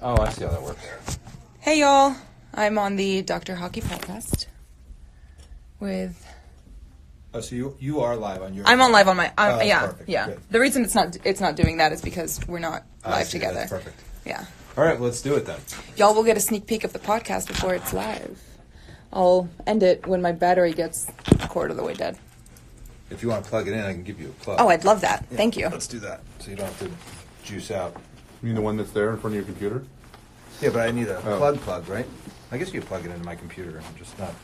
Oh, I see how that works. Hey, y'all. I'm on the Dr. Hockey podcast with... Oh, so you are live on your... I'm on live on my... yeah, perfect. yeah. Good. The reason it's not doing that is because we're not live see, together. That's perfect. Yeah. All right, let's do it then. Y'all will get a sneak peek of the podcast before it's live. I'll end it when my battery gets a quarter of the way dead. If you want to plug it in, I can give you a plug. Oh, I'd love that. Yeah, Thank you. Let's do that so you don't have to juice out. You mean the one that's there in front of your computer? Yeah, but I need a plug, right? I guess you can plug it into my computer. I'm just not...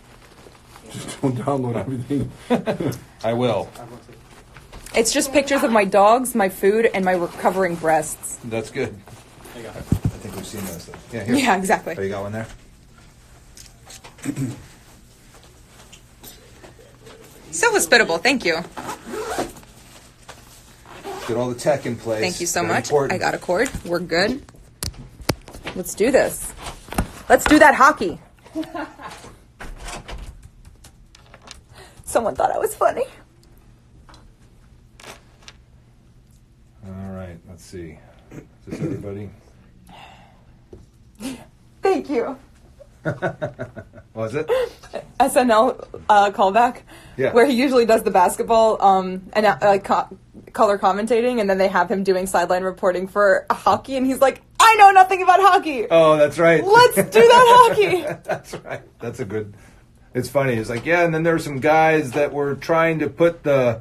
Just don't download everything. I will. It's just pictures of my dogs, my food, and my recovering breasts. That's good. I think we've seen those things. Yeah, here. Yeah, exactly. Oh, you got one there? So hospitable. Thank you. Get all the tech in place. Thank you so Very much. important. I got a cord. We're good. Let's do this. Let's do that hockey. Someone thought I was funny. All right, let's see. Is this everybody? Thank you. Was it? SNL callback, Yeah. where he usually does the basketball color commentating, and then they have him doing sideline reporting for hockey, and he's like, I know nothing about hockey. Oh, that's right. Let's do that hockey. That's right. That's a good... It's funny. It's like, yeah, and then there were some guys that were trying to put the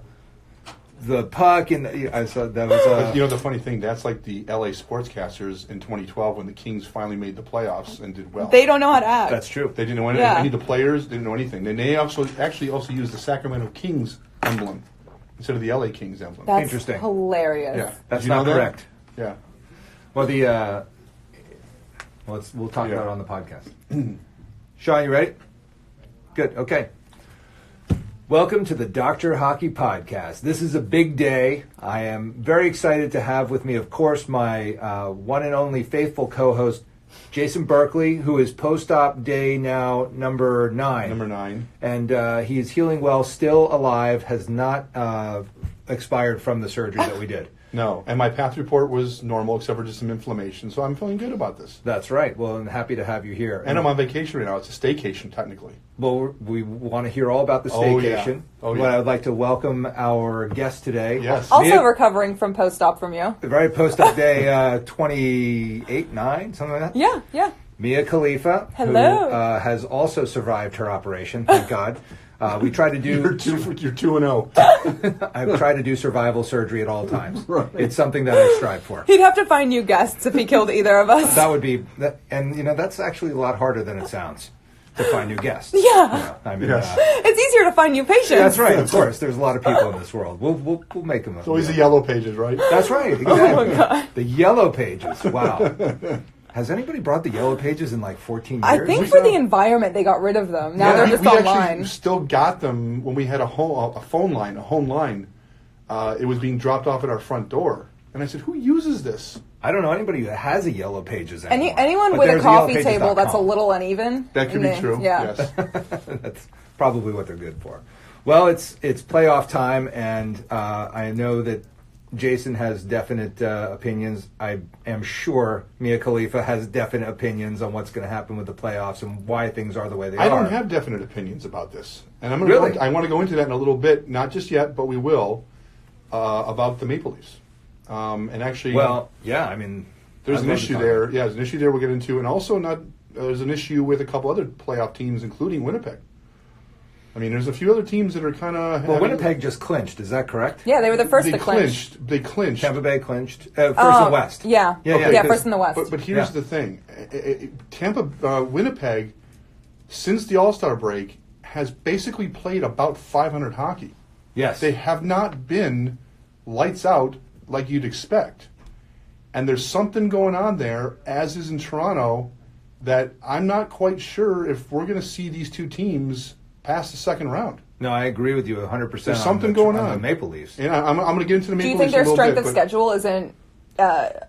puck in... I saw that was... You know, the funny thing, that's like the LA sportscasters in 2012 when the Kings finally made the playoffs and did well. They don't know how to act. That's true. They didn't know any, Yeah. any of the players, didn't know anything. Then they actually also used the Sacramento Kings emblem instead of the LA Kings emblem. That's Interesting. hilarious. Yeah. That's Did you not know that? correct. Yeah. Well, we'll talk about it on the podcast. Sean, you ready? Good. Okay. Welcome to the Dr. Hockey Podcast. This is a big day. I am very excited to have with me, of course, my one and only faithful co-host, Jason Berkeley, who is post-op day now number 9. Number 9. And he is healing well, still alive, has not expired from the surgery that we did. No. And my path report was normal except for just some inflammation. So I'm feeling good about this. That's right. Well, I'm happy to have you here. And I'm on vacation right now. It's a staycation, technically. Well, we want to hear all about the staycation. Oh, yeah. But I'd like to welcome our guest today. Yes. Also recovering from post-op from you. Right, post-op day 28, 9, something like that? Yeah. Mia Khalifa, Hello. who has also survived her operation, thank God. We try to do... You're 2-0. I've tried to do survival surgery at all times. Right. It's something that I strive for. He'd have to find new guests if he killed either of us. That would be... And, that's actually a lot harder than it sounds, to find new guests. Yeah. Yes. It's easier to find new patients. That's right, of course. There's a lot of people in this world. We'll make them... It's always the yellow pages, right? That's right, exactly. Oh my God. The yellow pages, wow. Has anybody brought the yellow pages in like 14 years? I think for the environment, they got rid of them. Now they're just we online. actually still got them when we had a home line. It was being dropped off at our front door. And I said, who uses this? I don't know anybody that has a yellow pages anymore. Anyone But with a there's coffee table yellowpages.com. that's a little uneven. That could be true, Yeah. yes. That's probably what they're good for. Well, it's playoff time, and I know that Jason has definite opinions. I am sure Mia Khalifa has definite opinions on what's going to happen with the playoffs and why things are the way they are. I don't have definite opinions about this. And I'm Really? I want to go into that in a little bit, not just yet, but we will, about the Maple Leafs. And actually... Well, yeah, I mean... There's I'd an love to issue talk there. about it. Yeah, there's an issue there we'll get into. And also there's an issue with a couple other playoff teams, including Winnipeg. I mean, there's a few other teams that are kind of... Well, Winnipeg just clinched, is that correct? Yeah, they were the first to clinch. They clinched. Tampa Bay clinched. First in the West. Yeah. Yeah, Yeah, because- first in the West. But here's the thing. Winnipeg, since the All-Star break, has basically played about 500 hockey. Yes. They have not been lights out like you'd expect. And there's something going on there, as is in Toronto, that I'm not quite sure if we're going to see these two teams past the second round. No, I agree with you 100%. There's something going on. The Maple Leafs. And I'm going to get into the Do Maple you Leafs think a their little strength bit, of schedule isn't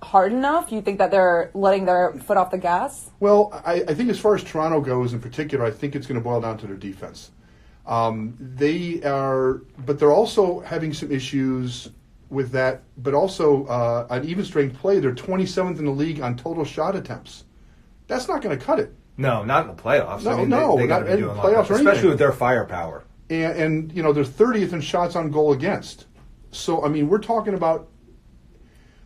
hard enough? You think that they're letting their foot off the gas? Well, I think as far as Toronto goes in particular, I think it's going to boil down to their defense. But they're also having some issues with that, but also on even strength play, they're 27th in the league on total shot attempts. That's not going to cut it. No, not in the playoffs. No, I mean, no, they got to not be in doing a lot playoffs better, or anything. especially with their firepower. And they're 30th in shots on goal against. So, I mean, we're talking about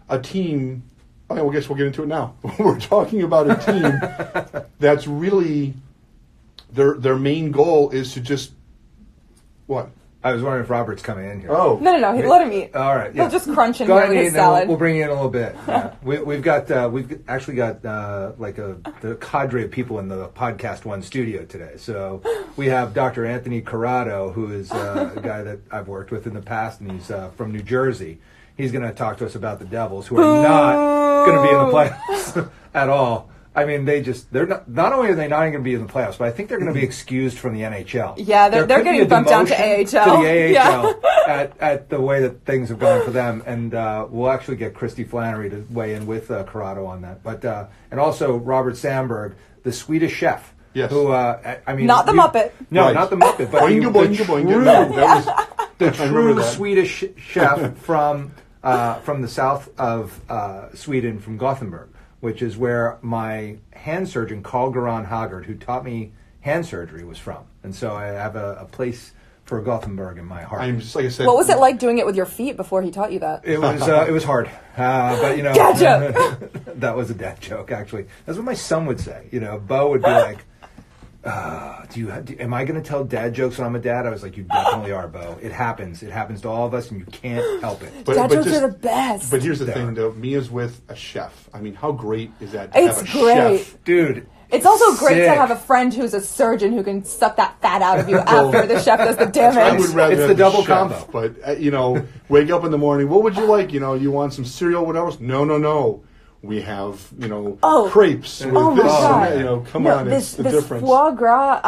a team. Okay, well, I guess we'll get into it now. We're talking about a team that's really their main goal is to just what? I was wondering if Robert's coming in here. Oh, No, let him eat. All right. Yeah. He'll just crunch in Go here ahead with and eat, his and then salad. we'll bring you in a little bit. Yeah. We've actually got the cadre of people in the Podcast One studio today. So we have Dr. Anthony Corrado, who is a guy that I've worked with in the past, and he's from New Jersey. He's going to talk to us about the Devils, who are not going to be in the playoffs at all. I mean, they're not only are they not going to be in the playoffs, but I think they're going to be excused from the NHL. Yeah, they're There could getting be a bumped down to demotion AHL. To the AHL Yeah. at the way that things have gone for them, and we'll actually get Christy Flannery to weigh in with Corrado on that. But and also Robert Sandberg, the Swedish chef. Yes. Who I mean, Not the Muppet. No, Right. not the Muppet, but Boinga, boinga, boinga. No, that was the I remember true that. Swedish chef from the south of Sweden, from Gothenburg, which is where my hand surgeon, Carl Goran Haggard, who taught me hand surgery, was from. And so I have a place for Gothenburg in my heart. I'm just like I said. What was it like doing it with your feet before he taught you that? It was hard, but you know, Dad joke. that was a dad joke. Actually, that's what my son would say. You know, Bo would be like, "Am I going to tell dad jokes when I'm a dad?" I was like, "You definitely are, Bo. It happens. It happens to all of us, and you can't help it." But- Dad but jokes just- are the best. But here's the They thing, are. though. Mia's with a chef. I mean, how great is that to It's have a great. chef? Dude, It's also great sick. to have a friend who's a surgeon who can suck that fat out of you after the chef does the damage. I would rather It's have the double chef, combo. But, wake up in the morning, what would you like? You want some cereal, whatever? No. We have, crepes with Oh my this God. and that. Come No, on, it's the this difference. foie gras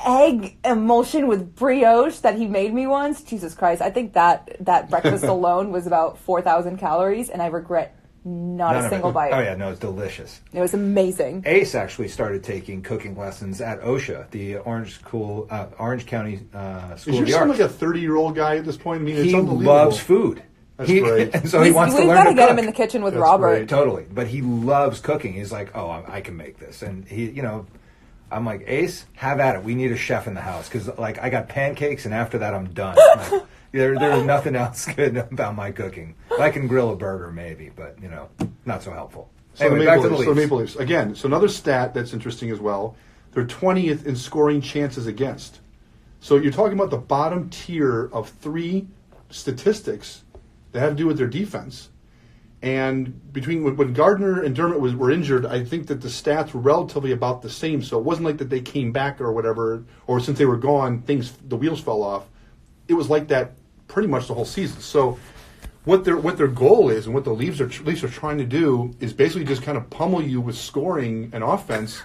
egg emulsion with brioche that he made me once. Jesus Christ! I think that breakfast alone was about 4,000 calories, and I regret not None a of single it. bite. Oh yeah, no, it's delicious. It was amazing. Ace actually started taking cooking lessons at OSHA, the Orange County School Is of your the son Arts. like a 30-year-old guy at this point? I mean, it's He unbelievable. loves food. That's great. And so he wants to We've learn got to to get cook. him in the kitchen with That's Robert. great. Totally, but he loves cooking. He's like, "Oh, I can make this," and I'm like, "Ace, have at it. We need a chef in the house because, like, I got pancakes, and after that, I'm done. Like, there's nothing else good about my cooking. I can grill a burger, maybe, but not so helpful." So Anyway, the back Maple to the Leafs. So Leafs. Maple Leafs. Again, so another stat that's interesting as well. They're 20th in scoring chances against. So you're talking about the bottom tier of three statistics that have to do with their defense. And between when Gardner and Dermott were injured, I think that the stats were relatively about the same. So it wasn't like that they came back or whatever, or since they were gone, the wheels fell off. It was like that pretty much the whole season. So what their goal is and what the Leafs are trying to do is basically just kind of pummel you with scoring and offense.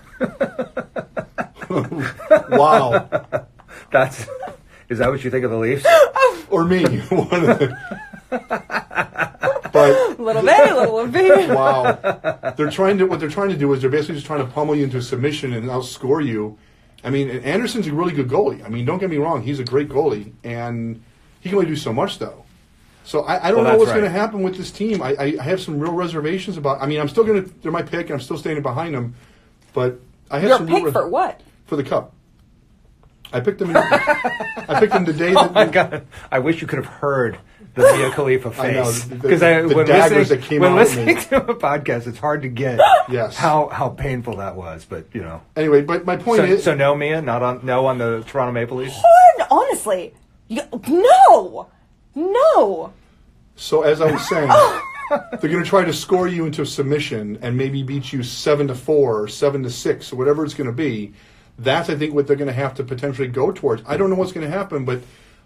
Wow. Is that what you think of the Leafs? Or me. One of the- but Little A, little B. wow. What they're trying to do is they're basically just trying to pummel you into a submission and outscore you. I mean, Anderson's a really good goalie. I mean, don't get me wrong, he's a great goalie, and he can only do so much though. So I don't know that's what's right. going to happen with this team. I have some real reservations about. I mean, I'm still going to. They're my pick, and I'm still standing behind them. But I have Your some pick real for what? for the cup. I picked them. I picked them the day Oh that. my God! I wish you could have heard the Mia Khalifa I know, face the when daggers that came when out at me. listening to a podcast, it's hard to get Yes. how painful that was. But Anyway, but my point is. so no Mia, no on the Toronto Maple Leafs. Honestly, no. So as I was saying, they're going to try to score you into a submission and maybe beat you 7-4 or 7-6 or whatever it's going to be. That's I think what they're going to have to potentially go towards. I don't know what's going to happen, but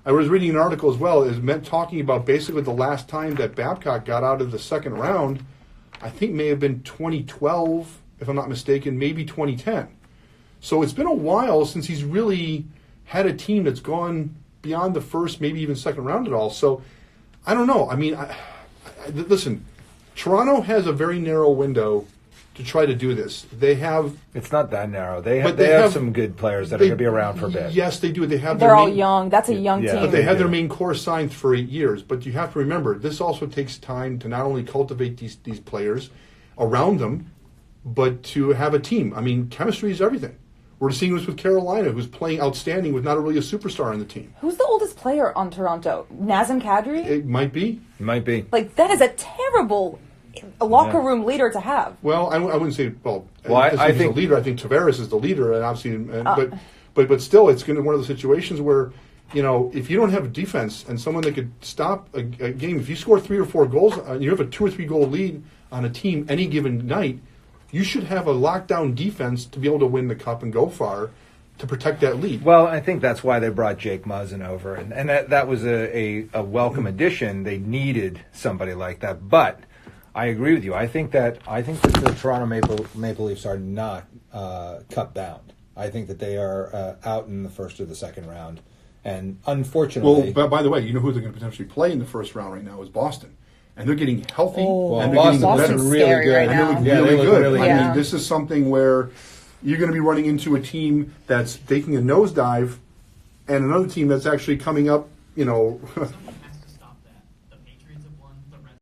I was reading an article as well. Is meant talking about basically the last time that Babcock got out of the second round. I think may have been 2012, if I'm not mistaken, maybe 2010. So it's been a while since he's really had a team that's gone beyond the first, maybe even second round at all. So I don't know. I mean, listen, Toronto has a very narrow window to try to do this. They have. It's not that narrow. They But have some good players that are going to be around for a bit. Yes, they do. They have. They're their all main, young. That's a young team. But they have do. their main core signed for 8 years. But you have to remember, this also takes time to not only cultivate these players around them, but to have a team. I mean, chemistry is everything. We're seeing this with Carolina, who's playing outstanding with not really a superstar on the team. Who's the oldest player on Toronto? Nazem Kadri? It might be. Might be. Like, that is a terrible locker room leader to have. Well, I wouldn't say. Well, I he's think the leader. I think Tavares is the leader, and obviously, but still, it's going to be one of the situations where, if you don't have a defense and someone that could stop a game, if you score 3 or 4 goals, you have a 2 or 3 goal lead on a team any given night, you should have a lockdown defense to be able to win the cup and go far to protect that lead. Well, I think that's why they brought Jake Muzzin over, and that was a welcome addition. They needed somebody like that, but I agree with you. I think that the Toronto Maple Leafs are not cup bound. I think that they are out in the first or the second round, and unfortunately, Well, by the way, you know who they're going to potentially play in the first round right now is Boston. And they're getting healthy, and they're getting Boston's better. scary really good. right And now. they look really good. really I good. mean, this is something where you're going to be running into a team that's taking a nosedive, and another team that's actually coming up,